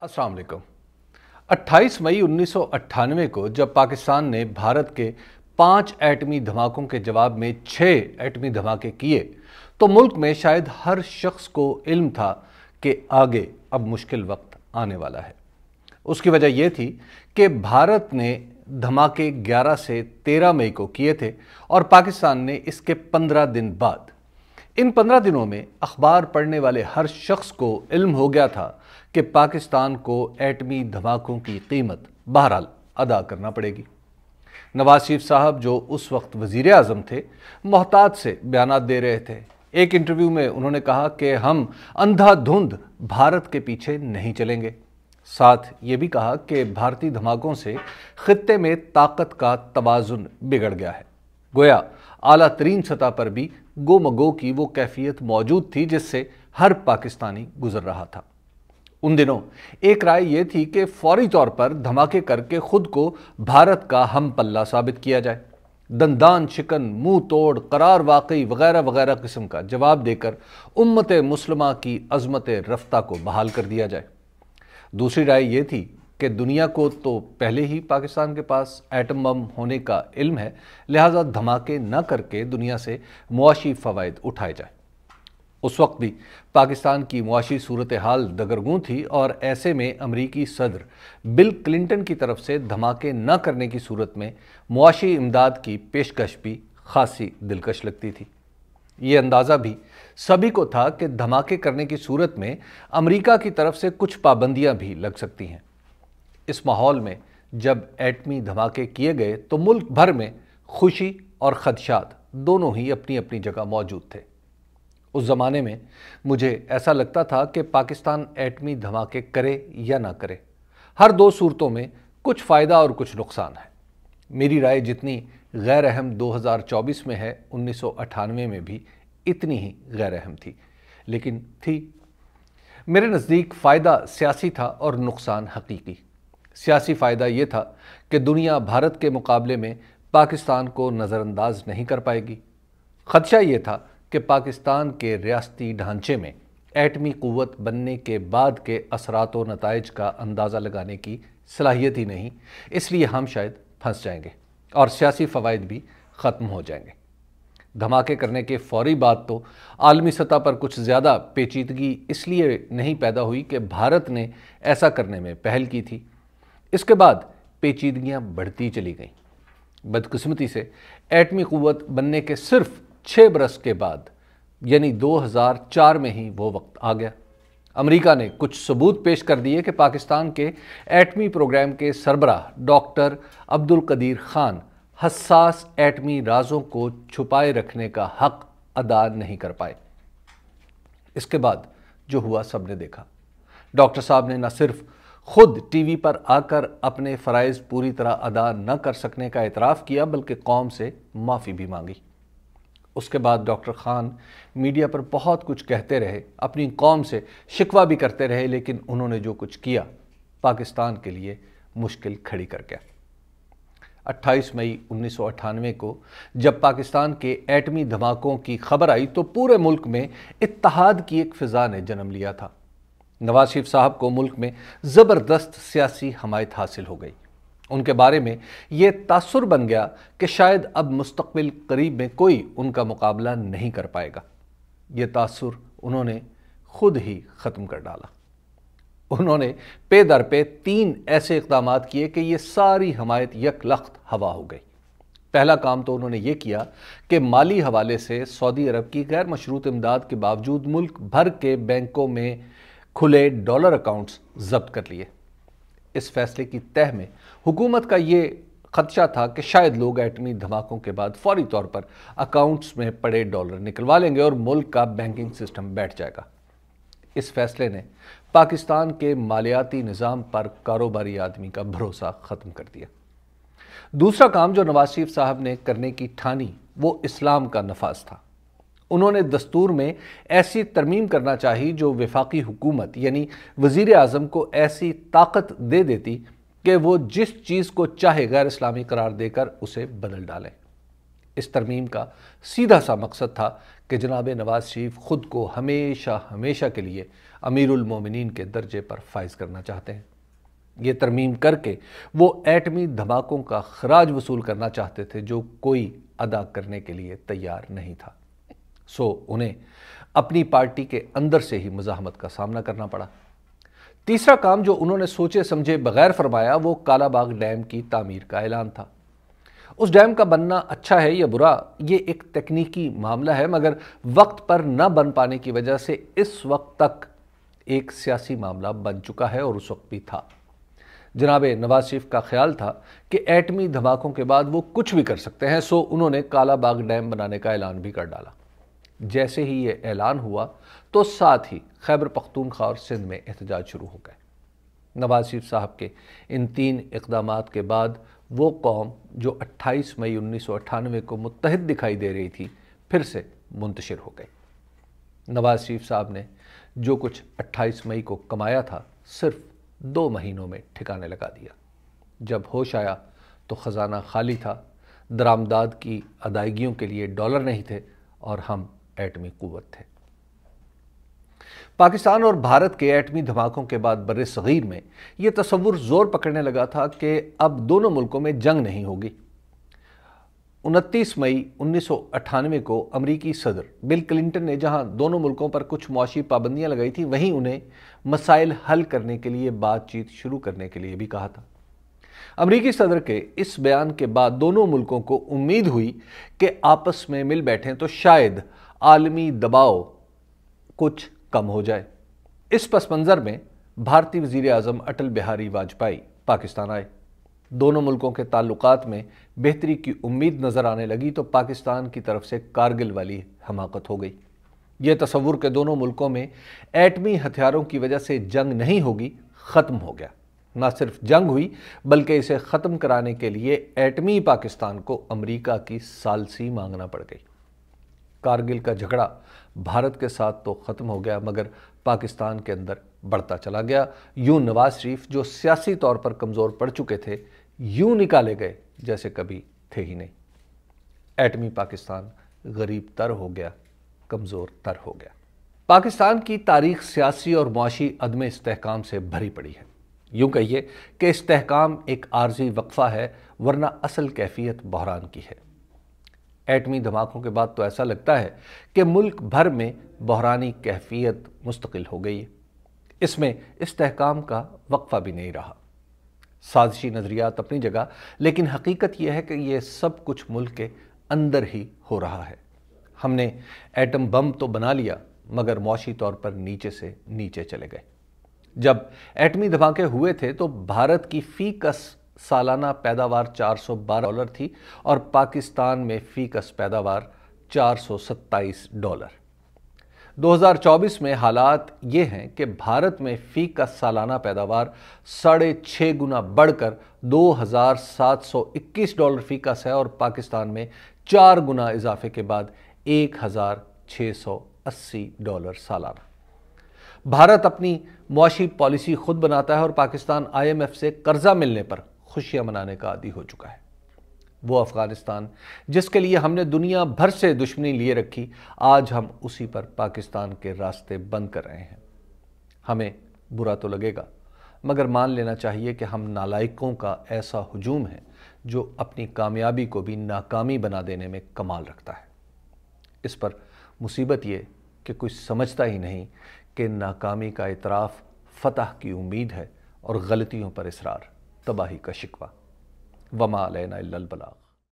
अस्सलाम वालेकुम। 28 मई 1998 को जब पाकिस्तान ने भारत के 5 एटमी धमाकों के जवाब में 6 एटमी धमाके किए तो मुल्क में शायद हर शख्स को इल्म था कि आगे अब मुश्किल वक्त आने वाला है। उसकी वजह यह थी कि भारत ने धमाके 11 से 13 मई को किए थे और पाकिस्तान ने इसके 15 दिन बाद। इन 15 दिनों में अखबार पढ़ने वाले हर शख्स को इल्म हो गया था कि पाकिस्तान को एटमी धमाकों की कीमत बहरहाल अदा करना पड़ेगी। नवाज शरीफ साहब जो उस वक्त वज़ीर आज़म थे, मोहतात से बयानात दे रहे थे। एक इंटरव्यू में उन्होंने कहा कि हम अंधाधुंध भारत के पीछे नहीं चलेंगे। साथ ये भी कहा कि भारतीय धमाकों से खित्ते में ताकत का तवाज़ुन बिगड़ गया है। गोया आला तरीन सतह पर भी गोमगो की वो कैफियत मौजूद थी जिससे हर पाकिस्तानी गुजर रहा था। उन दिनों एक राय यह थी कि फौरी तौर पर धमाके करके खुद को भारत का हम पल्ला साबित किया जाए, दंदान शिकन, मुंह तोड़, करार वाकई वगैरह वगैरह किस्म का जवाब देकर उम्मत मुस्लिमा की अजमत रफ्ता को बहाल कर दिया जाए। दूसरी राय यह थी कि दुनिया को तो पहले ही पाकिस्तान के पास एटम बम होने का इल्म है, लिहाजा धमाके न करके दुनिया से मुआशी फ़वाइद उठाए जाए। उस वक्त भी पाकिस्तान की मुआशी सूरत हाल दगरगूं थी और ऐसे में अमरीकी सदर बिल क्लिंटन की तरफ से धमाके न करने की सूरत में मुआशी इमदाद की पेशकश भी खासी दिलकश लगती थी। ये अंदाज़ा भी सभी को था कि धमाके करने की सूरत में अमरीका की तरफ से कुछ पाबंदियां भी लग सकती हैं। इस माहौल में जब एटमी धमाके किए गए तो मुल्क भर में खुशी और खदशात दोनों ही अपनी अपनी जगह मौजूद थे। उस ज़माने में मुझे ऐसा लगता था कि पाकिस्तान एटमी धमाके करे या ना करे, हर दो सूरतों में कुछ फ़ायदा और कुछ नुकसान है। मेरी राय जितनी गैर अहम 2024 में है, 1998 में भी इतनी ही गैर अहम थी, लेकिन थी। मेरे नज़दीक फ़ायदा सियासी था और नुकसान हकीकी। सियासी फ़ायदा ये था कि दुनिया भारत के मुकाबले में पाकिस्तान को नज़रअंदाज नहीं कर पाएगी। ख़दशा ये था कि पाकिस्तान के रियासती ढांचे में एटमी क़ुव्वत बनने के बाद के असरात व नताइज का अंदाज़ा लगाने की सलाहियत ही नहीं, इसलिए हम शायद फंस जाएंगे और सियासी फ़वाइद भी ख़त्म हो जाएंगे। धमाके करने के फौरी बाद तो आलमी सतह पर कुछ ज़्यादा पेचीदगी इसलिए नहीं पैदा हुई कि भारत ने ऐसा करने में पहल की थी। इसके बाद पेचीदगियाँ बढ़ती चली गईं। बदकिस्मती से एटमी क़ुव्वत बनने के सिर्फ 6 बरस के बाद यानी 2004 में ही वो वक्त आ गया। अमेरिका ने कुछ सबूत पेश कर दिए कि पाकिस्तान के एटमी प्रोग्राम के सरबराह डॉक्टर अब्दुल कदीर खान हसास एटमी राजों को छुपाए रखने का हक अदा नहीं कर पाए। इसके बाद जो हुआ सबने देखा। डॉक्टर साहब ने न सिर्फ खुद टीवी पर आकर अपने फ़राइज़ पूरी तरह अदा न कर सकने का एतराफ़ किया, बल्कि कौम से माफ़ी भी मांगी। उसके बाद डॉक्टर खान मीडिया पर बहुत कुछ कहते रहे, अपनी कौम से शिकवा भी करते रहे, लेकिन उन्होंने जो कुछ किया पाकिस्तान के लिए मुश्किल खड़ी कर गया। 28 मई 1998 को जब पाकिस्तान के एटमी धमाकों की खबर आई तो पूरे मुल्क में इत्तेहाद की एक फ़िज़ा ने जन्म लिया था। नवाज शरीफ साहब को मुल्क में ज़बरदस्त सियासी हमायत हासिल हो गई। उनके बारे में ये तासुर बन गया कि शायद अब मुस्तक़बिल करीब में कोई उनका मुकाबला नहीं कर पाएगा। ये तासुर उन्होंने खुद ही ख़त्म कर डाला। उन्होंने पे दर पे 3 ऐसे इक़दामात किए कि ये सारी हमायत यकलख्त हवा हो गई। पहला काम तो उन्होंने ये किया कि माली हवाले से सऊदी अरब की गैर मशरूत इमदाद के बावजूद मुल्क भर के बैंकों में खुले डॉलर अकाउंट्स जब्त कर लिए। इस फैसले की तह में हुकूमत का ये खदशा था कि शायद लोग एटमी धमाकों के बाद फौरी तौर पर अकाउंट्स में पड़े डॉलर निकलवा लेंगे और मुल्क का बैंकिंग सिस्टम बैठ जाएगा। इस फैसले ने पाकिस्तान के मालियाती निज़ाम पर कारोबारी आदमी का भरोसा ख़त्म कर दिया। दूसरा काम जो नवाज शरीफ साहब ने करने की ठानी वो इस्लाम का नफाज था। उन्होंने दस्तूर में ऐसी तरमीम करना चाहिए जो वफाकी हुकूमत यानी वज़ीर आज़म को ऐसी ताकत दे देती कि वो जिस चीज़ को चाहे गैर इस्लामी करार देकर उसे बदल डालें। इस तरमीम का सीधा सा मकसद था कि जनाब नवाज शरीफ खुद को हमेशा हमेशा के लिए امیر المومنین کے درجے پر فائز کرنا چاہتے ہیں۔ یہ ترمیم کر کے وہ ایٹمی دھماکوں کا خراج وصول کرنا چاہتے تھے جو کوئی ادا کرنے کے لیے تیار نہیں تھا، سو انہیں اپنی پارٹی کے اندر سے ہی مزاحمت کا سامنا کرنا پڑا۔ تیسرا کام جو انہوں نے سوچے سمجھے بغیر فرمایا وہ کالا باغ ڈیم کی تعمیر کا اعلان تھا۔ اس ڈیم کا بننا اچھا ہے یا برا، یہ ایک تکنیکی معاملہ ہے، مگر وقت پر نہ بن پانے کی وجہ سے اس وقت تک ایک سیاسی معاملہ بن چکا ہے، اور اس وقت بھی تھا۔ جناب نواز شریف کا خیال تھا کہ ایٹمی دھماکوں کے بعد وہ کچھ بھی کر سکتے ہیں، سو انہوں نے کالا باغ ڈیم بنانے کا اعلان بھی کر ڈالا۔ جیسے ہی یہ اعلان ہوا تو ساتھ ہی خیبر پختونخوا اور سندھ میں احتجاج شروع ہو گئے۔ نواز شریف صاحب کے ان 3 اقدامات کے بعد وہ قوم جو 28 مئی 1998 کو متحد دکھائی دے رہی تھی پھر سے منتشر ہو گئی۔ نواز شریف صاحب نے جو کچھ 28 مئی کو کمایا تھا صرف 2 مہینوں میں ٹھکانے لگا دیا۔ جب ہوش آیا تو خزانہ خالی تھا، درآمدات کی ادائیگیوں کے لیے ڈالر نہیں تھے، اور ہم ایٹمی قوت تھے۔ پاکستان اور بھارت کے ایٹمی دھماکوں کے بعد بر صغیر میں یہ تصور زور پکڑنے لگا تھا کہ اب دونوں ملکوں میں جنگ نہیں ہوگی۔ 29 مئی 1998 کو امریکی صدر بل کلنٹن نے جہاں دونوں ملکوں پر کچھ معاشی پابندیاں لگائی تھیں، وہیں انہیں مسائل حل کرنے کے لیے بات چیت شروع کرنے کے لیے بھی کہا تھا۔ امریکی صدر کے اس بیان کے بعد دونوں ملکوں کو امید ہوئی کہ آپس میں مل بیٹھیں تو شاید عالمی دباؤ کچھ کم ہو جائے۔ اس پس منظر میں بھارتی وزیر اعظم اٹل بہاری واجپئی پاکستان آئے۔ دونوں ملکوں کے تعلقات میں بہتری کی امید نظر آنے لگی تو پاکستان کی طرف سے کارگل والی حماقت ہو گئی۔ یہ تصور کہ دونوں ملکوں میں ایٹمی ہتھیاروں کی وجہ سے جنگ نہیں ہوگی ختم ہو گیا۔ نہ صرف جنگ ہوئی بلکہ اسے ختم کرانے کے لیے ایٹمی پاکستان کو امریکہ کی ثالثی مانگنا پڑ گئی۔ کارگل کا جھگڑا بھارت کے ساتھ تو ختم ہو گیا مگر پاکستان کے اندر بڑھتا چلا گیا۔ یوں نواز شریف جو سیاسی طور پر کمزور پڑ چکے تھے یوں نکالے گئے جیسے کبھی تھے ہی نہیں۔ ایٹمی پاکستان غریب تر ہو گیا، کمزور تر ہو گیا۔ پاکستان کی تاریخ سیاسی اور معاشی عدم استحکام سے بھری پڑی ہے۔ یوں کہیے کہ استحکام ایک عارضی وقفہ ہے، ورنہ اصل کیفیت بحران کی ہے۔ ایٹمی دھماکوں کے بعد تو ایسا لگتا ہے کہ ملک بھر میں بحرانی کیفیت مستقل ہو گئی ہے۔ اس میں استحکام کا وقفہ بھی نہیں رہا۔ سازشی نظریات اپنی جگہ، لیکن حقیقت یہ ہے کہ یہ سب کچھ ملک کے اندر ہی ہو رہا ہے۔ ہم نے ایٹم بم تو بنا لیا مگر معاشی طور پر نیچے سے نیچے چلے گئے۔ جب ایٹمی دھماکے ہوئے تھے تو بھارت کی فی کس سالانہ پیداوار $412 تھی اور پاکستان میں فی کس پیداوار $427۔ 2024 میں حالات یہ ہیں کہ بھارت میں فی کس سالانہ پیداوار 6.5 گنا بڑھ کر $2,721 فی کس ہے، اور پاکستان میں 4 گنا اضافے کے بعد $1,680 سالانہ۔ بھارت اپنی معاشی پالیسی خود بناتا ہے اور پاکستان IMF سے قرضہ ملنے پر خوشیاں منانے کا عادی ہو چکا ہے۔ وہ افغانستان جس کے لیے ہم نے دنیا بھر سے دشمنی لیے رکھی، آج ہم اسی پر پاکستان کے راستے بند کر رہے ہیں۔ ہمیں برا تو لگے گا مگر مان لینا چاہیے کہ ہم نالائقوں کا ایسا ہجوم ہے جو اپنی کامیابی کو بھی ناکامی بنا دینے میں کمال رکھتا ہے۔ اس پر مصیبت یہ کہ کوئی سمجھتا ہی نہیں کہ ناکامی کا اعتراف فتح کی امید ہے اور غلطیوں پر اصرار تباہی کا شکوہ۔ وما علینا الا البلاغ۔